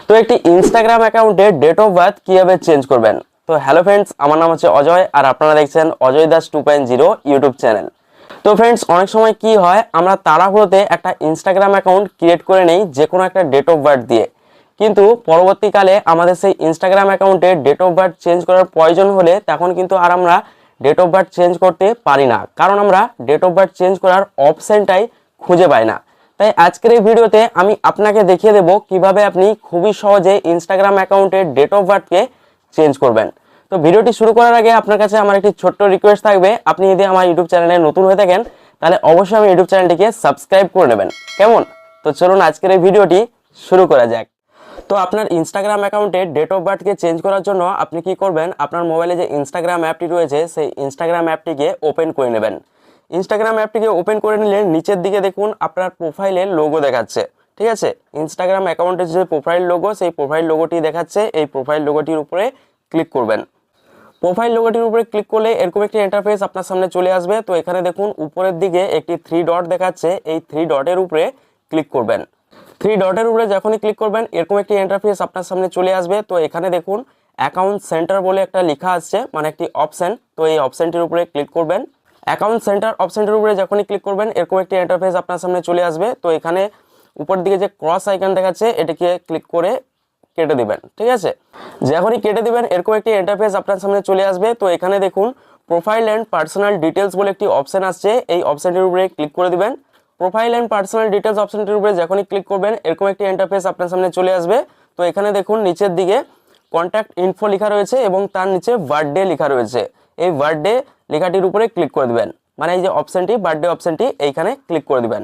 তো একটি ইনস্টাগ্রাম অ্যাকাউন্টে ডেট অফ বার্থ কিভাবে চেঞ্জ করবেন। তো হ্যালো ফ্রেন্ডস, আমার নাম হচ্ছে অজয় আর আপনারা দেখছেন অজয় দাস 2.0 ইউটিউব চ্যানেল। তো ফ্রেন্ডস, অনেক সময় কি হয়, আমরা তাড়াহুড়োতে একটা ইনস্টাগ্রাম অ্যাকাউন্ট ক্রিয়েট করে নেই যে কোনো একটা ডেট অফ বার্থ দিয়ে, কিন্তু পরবর্তীকালে আমাদের সেই ইনস্টাগ্রাম অ্যাকাউন্টে ডেট অফ বার্থ চেঞ্জ করার প্রয়োজন হলে তখন কিন্তু আর আমরা ডেট অফ বার্থ চেঞ্জ করতে পারি না, কারণ আমরা ডেট অফ বার্থ চেঞ্জ করার অপশনটাই খুঁজে পাই না। তাই আজকের এই ভিডিওতে আমি আপনাকে দেখিয়ে দেব কিভাবে আপনি খুবই সহজে ইনস্টাগ্রাম অ্যাকাউন্টের ডেট অফ বার্থকে চেঞ্জ করবেন। তো ভিডিওটি শুরু করার আগে আপনার কাছে আমার একটি ছোট্ট রিকোয়েস্ট থাকবে, আপনি যদি আমার ইউটিউব চ্যানেলে নতুন হয়ে থাকেন তাহলে অবশ্যই আমার ইউটিউব চ্যানেলটিকে সাবস্ক্রাইব করে নেবেন, কেমন? তো চলুন আজকের এই ভিডিওটি শুরু করা যাক। তো আপনার ইনস্টাগ্রাম অ্যাকাউন্টে ডেট অফ বার্থকে চেঞ্জ করার জন্য আপনি কি করবেন, আপনার মোবাইলে যে ইনস্টাগ্রাম অ্যাপটি রয়েছে সেই ইনস্টাগ্রাম অ্যাপটিকে ওপেন করে নেবেন। ইনস্টাগ্রাম অ্যাপটিকে ওপেন করে নিলে নিচের দিকে দেখুন আপনার প্রোফাইলের লোগো দেখাচ্ছে, ঠিক আছে? ইনস্টাগ্রাম অ্যাকাউন্টের যে প্রোফাইল লোগো, সেই প্রোফাইল লোগোটি দেখাচ্ছে, এই প্রোফাইল লোগোটির উপরে ক্লিক করবেন। প্রোফাইল লোগোটির উপরে ক্লিক করলে এরকম একটি ইন্টারফেস আপনার সামনে চলে আসবে। তো এখানে দেখুন উপরের দিকে একটি 3 ডট দেখাচ্ছে, এই 3 ডটের উপরে ক্লিক করবেন। 3 ডটের উপরে যখনই ক্লিক করবেন এরকম একটি ইন্টারফেস আপনার সামনে চলে আসবে। তো এখানে দেখুন অ্যাকাউন্ট সেন্টার বলে একটা লেখা আসছে, মানে একটি অপশন। তো এই অপশনটির উপরে ক্লিক করবেন। অ্যাকাউন্ট সেন্টার অপশনটির উপরে যখনই ক্লিক করবেন এরকম একটি ইন্টারফেস আপনার সামনে চলে আসবে। তো এখানে উপর দিকে যে ক্রস আইকন দেখাচ্ছে এটাকে ক্লিক করে কেটে দিবেন, ঠিক আছে? যখনই কেটে দিবেন এরকম একটি ইন্টারফেস আপনার সামনে চলে আসবে। তো এখানে দেখুন প্রোফাইল অ্যান্ড পার্সোনাল ডিটেলস বলে একটি অপশন আসছে, এই অপশনটির উপরে ক্লিক করে দিবেন। প্রোফাইল অ্যান্ড পার্সোনাল ডিটেলস অপশনটির উপরে যখনই ক্লিক করবেন এরকম একটি ইন্টারফেস আপনার সামনে চলে আসবে। তো এখানে দেখুন নিচের দিকে কন্ট্যাক্ট ইনফো লেখা রয়েছে এবং তার নিচে বার্থডে লেখা রয়েছে, এই বার্থডে লেখাটির উপরে ক্লিক করে দিবেন, মানে এই যে অপশনটি বার্থডে অপশনটি এইখানে ক্লিক করে দিবেন।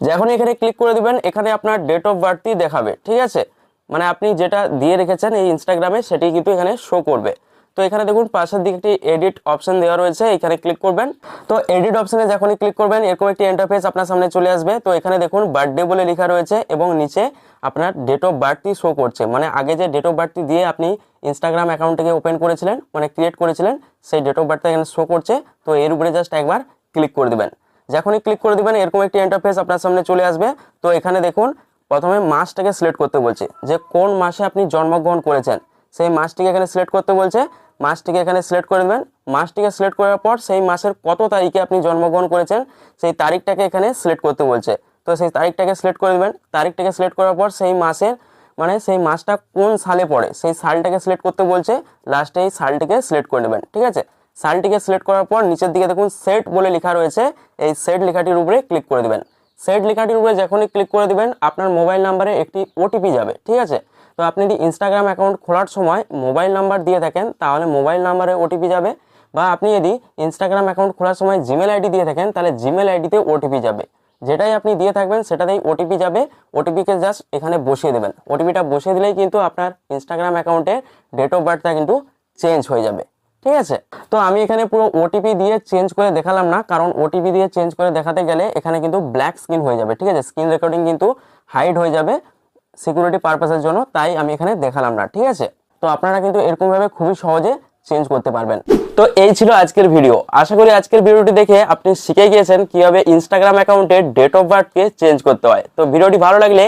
যখন এখানে ক্লিক করে দিবেন এখানে আপনার ডেট অফ বার্থই দেখাবে, ঠিক আছে? মানে আপনি যেটা দিয়ে রেখেছেন এই ইনস্টাগ্রামে সেটি কিন্তু এখানে শো করবে। তো এখানে দেখুন পাশের দিকে একটি এডিট অপশন দেওয়া রয়েছে, এখানে ক্লিক করবেন। তো এডিট অপশনে যখনই ক্লিক করবেন এরকম একটি ইন্টারফেস আপনার সামনে চলে আসবে। তো এখানে দেখুন বার্থডে বলে লেখা রয়েছে এবং নিচে আপনার ডেট অফ বার্থই শো করছে, মানে আগে যে ডেট অফ বার্থটি দিয়ে আপনি ইনস্টাগ্রাম অ্যাকাউন্টটিকে ওপেন করেছিলেন, মানে ক্রিয়েট করেছিলেন, সেই ডেট অফ বার্থটা এখানে শো করছে। তো এর উপরে জাস্ট একবার ক্লিক করে দিবেন। যখনই ক্লিক করে দিবেন এরকম একটি ইন্টারফেস আপনার সামনে চলে আসবে। তো এখানে দেখুন প্রথমে মাসটাকে সিলেক্ট করতে বলছে, যে কোন মাসে আপনি জন্মগ্রহণ করেছেন সেই মাসটিকে এখানে সিলেক্ট করতে বলছে। মাসটিকে এখানে সিলেক্ট করে দেবেন। মাসটিকে সিলেক্ট করার পর সেই মাসের কত তারিখে আপনি জন্মগ্রহণ করেছেন সেই তারিখটাকে এখানে সিলেক্ট করতে বলছে। তো সেই তারিখটাকে সিলেক্ট করে দেবেন। তারিখটাকে সিলেক্ট করার পর সেই মাসের মানে সেই মাসটা কোন সালে পড়ে সেই সালটাকে সিলেক্ট করতে বলছে। লাস্টে এই সালটিকে সিলেক্ট করে নেবেন, ঠিক আছে? সালটিকে সিলেক্ট করার পর নিচের দিকে দেখুন সেট বলে লেখা রয়েছে, এই সেট লেখাটির উপরে ক্লিক করে দেবেন। সেট লেখাটির উপরে যখনই ক্লিক করে দিবেন আপনার মোবাইল নাম্বারে একটি ওটিপি যাবে, ঠিক আছে? তো আপনি যদি ইনস্টাগ্রাম অ্যাকাউন্ট খোলার সময় মোবাইল নাম্বার দিয়ে থাকেন তাহলে মোবাইল নাম্বারে ওটিপি যাবে, বা আপনি যদি ইনস্টাগ্রাম অ্যাকাউন্ট খোলার সময় জিমেল আইডি দিয়ে থাকেন তাহলে জিমেল আইডিতে ওটিপি যাবে। যেটাই আপনি দিয়ে থাকবেন সেটাতেই ওটিপি যাবে। ওটিপিকে জাস্ট এখানে বসিয়ে দেবেন। ওটিপিটা বসিয়ে দিলেই কিন্তু আপনার ইনস্টাগ্রাম অ্যাকাউন্টের ডেট অফ বার্থটা কিন্তু চেঞ্জ হয়ে যাবে, ঠিক আছে? তো আমি এখানে পুরো ওটিপি দিয়ে চেঞ্জ করে দেখালাম না, কারণ ওটিপি দিয়ে চেঞ্জ করে দেখাতে গেলে এখানে কিন্তু ব্ল্যাক স্ক্রিন হয়ে যাবে, ঠিক আছে? স্ক্রিন রেকর্ডিং কিন্তু হাইড হয়ে যাবে সিকিউরিটি পারপাসের জন্য, তাই আমি এখানে দেখালাম না, ঠিক আছে? তো আপনারা কিন্তু এরকমভাবে খুবই সহজে চেঞ্জ করতে পারবেন। তো এই ছিল আজকের ভিডিও। আশা করি আজকের ভিডিওটি দেখে আপনি শিখে গিয়েছেন কিভাবে ইনস্টাগ্রাম অ্যাকাউন্টে ডেট অফ বার্থকে চেঞ্জ করতে হয়। তো ভিডিওটি ভালো লাগলে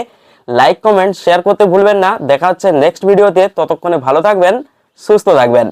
লাইক কমেন্ট শেয়ার করতে ভুলবেন না। দেখা হচ্ছে নেক্সট ভিডিওতে, ততক্ষণে ভালো থাকবেন, সুস্থ থাকবেন।